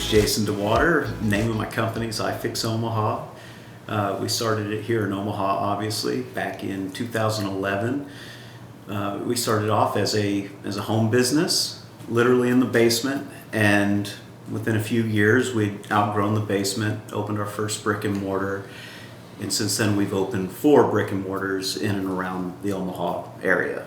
name's Jason DeWater. Name of my company is iFixOmaha. We started it here in Omaha, obviously, back in 2011. We started off as a home business, literally in the basement, and within a few years we'd outgrown the basement, opened our first brick and mortar, and since then we've opened 4 brick and mortars in and around the Omaha area.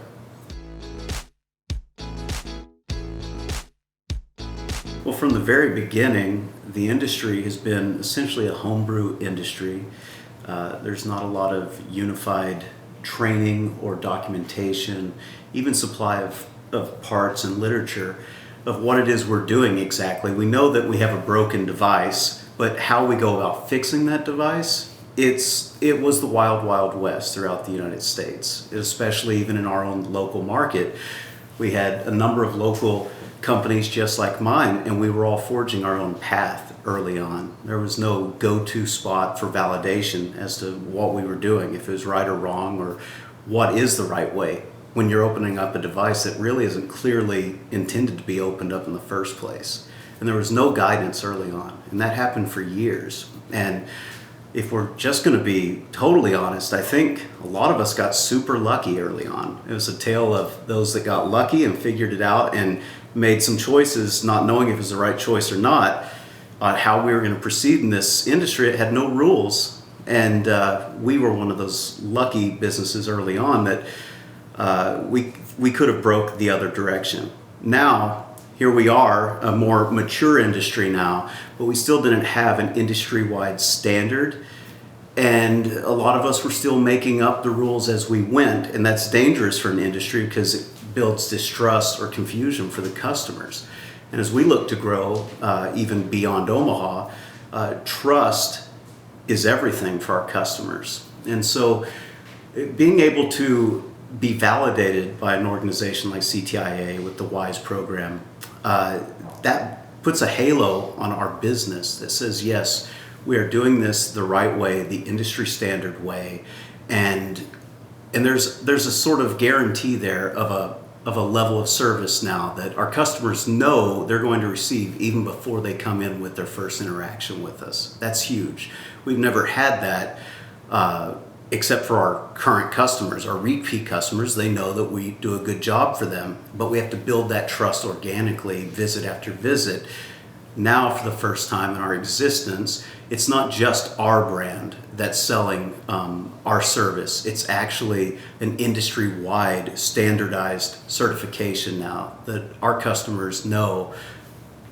Well, from the very beginning, the industry has been essentially a homebrew industry. There's not a lot of unified training or documentation, even supply of parts and literature of what it is we're doing exactly. We know that we have a broken device, but how we go about fixing that device, it was the wild, wild west throughout the United States, especially even in our own local market. We had a number of local companies just like mine, and we were all forging our own path early on. There was no go-to spot for validation as to what we were doing, if it was right or wrong, or what is the right way when you're opening up a device that really isn't clearly intended to be opened up in the first place. And there was no guidance early on, and that happened for years. And if we're just going to be totally honest, I think a lot of us got super lucky early on. It was a tale of those that got lucky and figured it out and made some choices, not knowing if it was the right choice or not, on how we were going to proceed in this industry. It had no rules, and we were one of those lucky businesses early on that we could have broke the other direction. Now, here we are, a more mature industry now, but we still didn't have an industry-wide standard, and a lot of us were still making up the rules as we went, and that's dangerous for an industry because it builds distrust or confusion for the customers. And as we look to grow, even beyond Omaha, trust is everything for our customers. And so being able to be validated by an organization like CTIA with the WISE program, that puts a halo on our business that says, yes, we are doing this the right way, the industry standard way, and there's a sort of guarantee there of a level of service now that our customers know they're going to receive even before they come in with their first interaction with us. That's huge. We've never had that except for our current customers, our repeat customers. They know that we do a good job for them, but we have to build that trust organically, visit after visit. Now, for the first time in our existence, it's not just our brand that's selling our service. It's actually an industry-wide standardized certification now that our customers know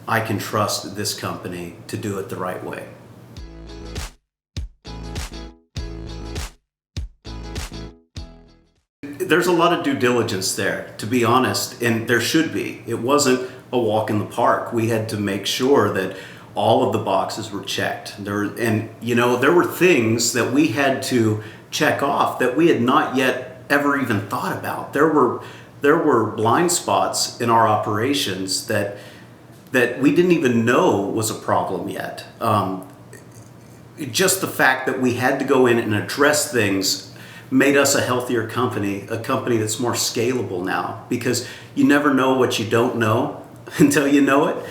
I can trust this company to do it the right way. There's a lot of due diligence there, to be honest, and there should be. It wasn't a walk in the park. We had to make sure that all of the boxes were checked. There were things that we had to check off that we had not yet ever even thought about. There were blind spots in our operations that we didn't even know was a problem yet. Just the fact that we had to go in and address things made us a healthier company, a company that's more scalable now, because you never know what you don't know until you know it.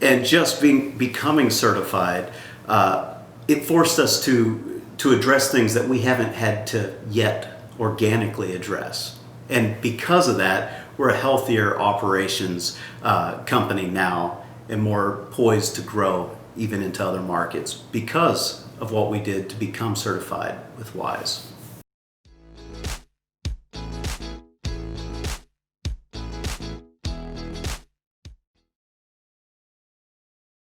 And just becoming certified, it forced us to address things that we haven't had to yet organically address. And because of that, we're a healthier operations company now and more poised to grow even into other markets because of what we did to become certified with WISE.